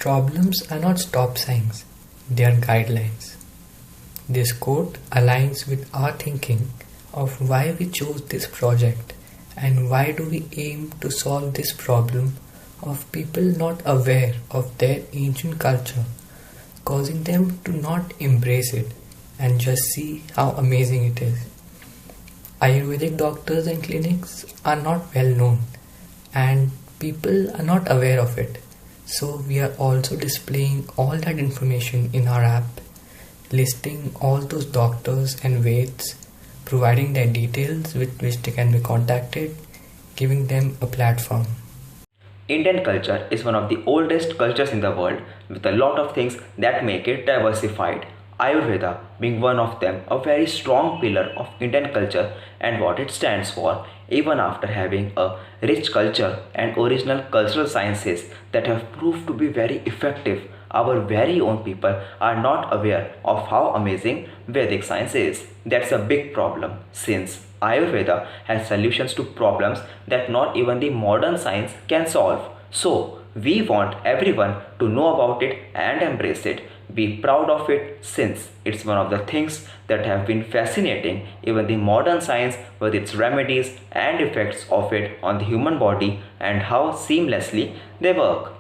Problems are not stop signs, they are guidelines. This quote aligns with our thinking of why we chose this project and why do we aim to solve this problem of people not aware of their ancient culture, causing them to not embrace it and just see how amazing it is. Ayurvedic doctors and clinics are not well known and people are not aware of it. So we are also displaying all that information in our app, listing all those doctors and Veds, providing their details with which they can be contacted, giving them a platform. Indian culture is one of the oldest cultures in the world with a lot of things that make it diversified. Ayurveda being one of them, a very strong pillar of Indian culture and what it stands for, even after having a rich culture and original cultural sciences that have proved to be very effective. Our very own people are not aware of how amazing Vedic science is. That's a big problem since Ayurveda has solutions to problems that not even the modern science can solve. So, we want everyone to know about it and embrace it. Be proud of it since it's one of the things that have been fascinating even the modern science with its remedies and effects of it on the human body and how seamlessly they work.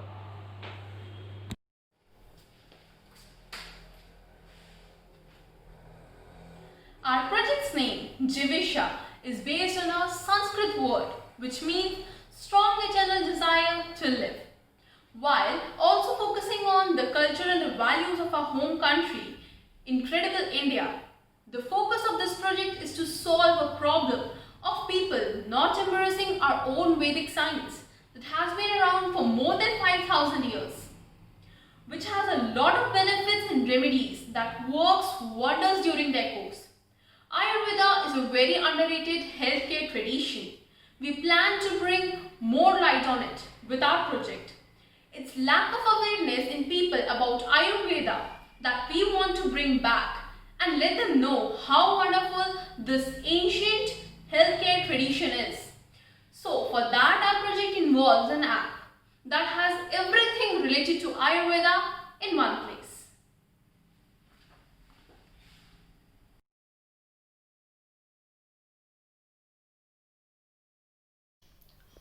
Our project's name, Jivisha, is based on a Sanskrit word which means strong eternal desire to live, while also focusing on the culture and the values of our home country, incredible India. The focus of this project is to solve a problem of people not embracing our own Vedic science that has been around for more than 5,000 years, which has a lot of benefits and remedies that works wonders during their course. Ayurveda is a very underrated healthcare tradition. We plan to bring more light on it with our project. It's lack of awareness in people about Ayurveda that we want to bring back and let them know how wonderful this ancient healthcare tradition is. So for that our project involves an app that has everything related to Ayurveda in one place.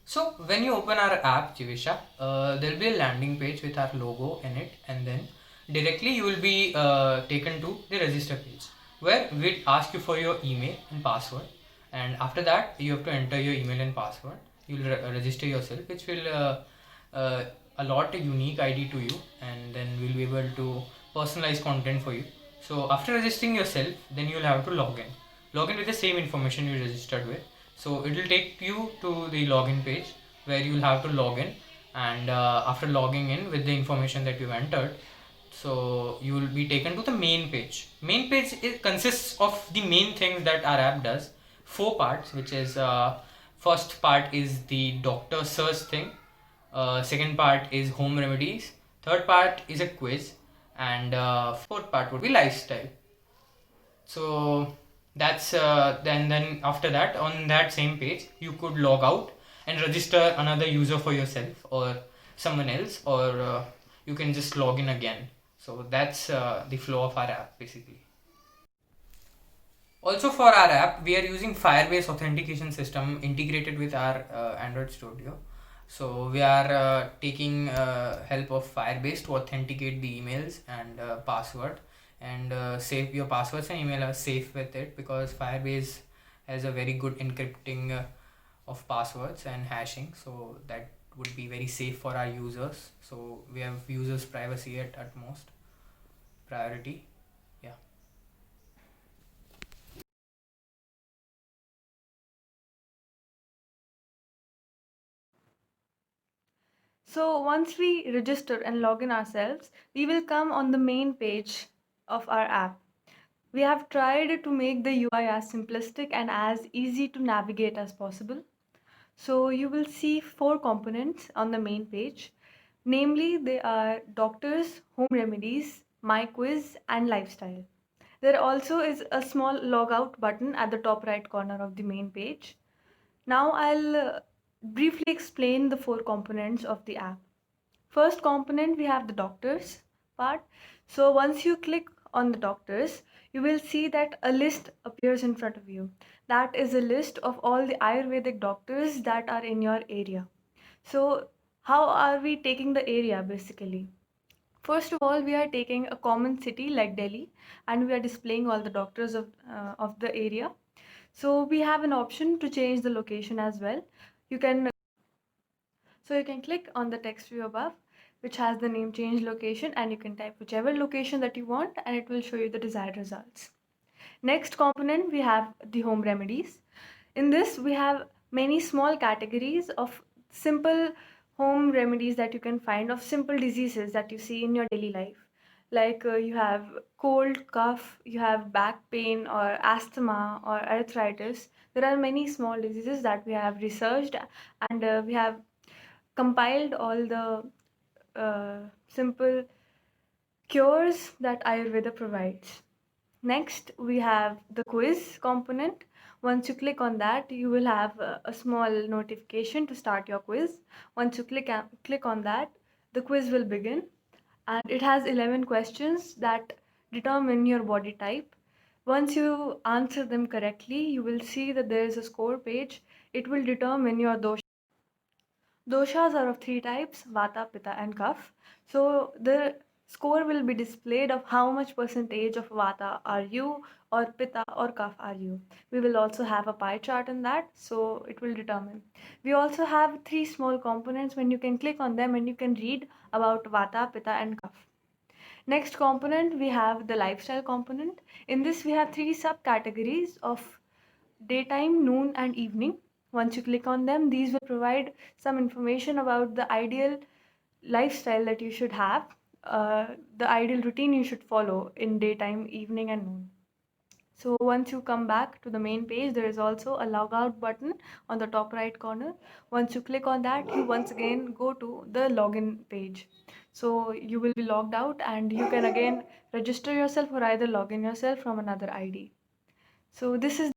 So when you open our app Jivisha, there'll be a landing page with our logo in it, and then directly you will be taken to the register page where we'll ask you for your email and password, and after that you have to enter your email and password. You'll register yourself, which will allot a unique ID to you, and then we'll be able to personalize content for you. So after registering yourself, then you'll have to log in with the same information you registered with. So it will take you to the login page where you will have to log in, and after logging in with the information that you've entered, so you will be taken to the main page. Main page consists of the main things that our app does. 4 parts, which is first part is the doctor search thing, second part is home remedies, third part is a quiz, and fourth part would be lifestyle. So that's then after that, on that same page you could log out and register another user for yourself or someone else, or you can just log in again. So that's the flow of our app basically. Also for our app, we are using Firebase authentication system integrated with our Android Studio. So we are taking help of Firebase to authenticate the emails and password, and save your passwords and email are safe with it because Firebase has a very good encrypting of passwords and hashing, so that would be very safe for our users. So we have users privacy at utmost priority. Yeah. So once we register and log in ourselves, we will come on the main page of our app. We have tried to make the UI as simplistic and as easy to navigate as possible. So you will see 4 components on the main page. Namely, they are doctors, home remedies, my quiz, and lifestyle. There also is a small logout button at the top right corner of the main page. Now I'll briefly explain the 4 components of the app. First component, we have the doctors part. So once you click on the doctors, you will see that a list appears in front of you. That is a list of all the Ayurvedic doctors that are in your area. So how are we taking the area basically? First of all, we are taking a common city like Delhi, and we are displaying all the doctors of the area. So we have an option to change the location as well. You can click on the text view above, which has the name change location, and you can type whichever location that you want, and it will show you the desired results. Next component, we have the home remedies. In this, we have many small categories of simple home remedies that you can find of simple diseases that you see in your daily life. Like you have cold, cough, you have back pain or asthma or arthritis. There are many small diseases that we have researched, and we have compiled all the simple cures that Ayurveda provides. Next, we have the quiz component. Once you click on that, you will have a small notification to start your quiz. Once you click on that, the quiz will begin, and it has 11 questions that determine your body type. Once you answer them correctly, you will see that there is a score page. It will determine your dosha. Doshas are of three types: Vata, Pitta, and Kapha. So the score will be displayed of how much percentage of Vata are you, or Pitta or Kapha are you. We will also have a pie chart in that, so it will determine. We also have three small components when you can click on them and you can read about Vata, Pitta, and Kapha. Next component, we have the lifestyle component. In this, we have three subcategories of daytime, noon, and evening. Once you click on them, these will provide some information about the ideal lifestyle that you should have, the ideal routine you should follow in daytime, evening, and noon. So once you come back to the main page, there is also a logout button on the top right corner. Once you click on that, you once again go to the login page. So you will be logged out and you can again register yourself or either log in yourself from another ID. So this is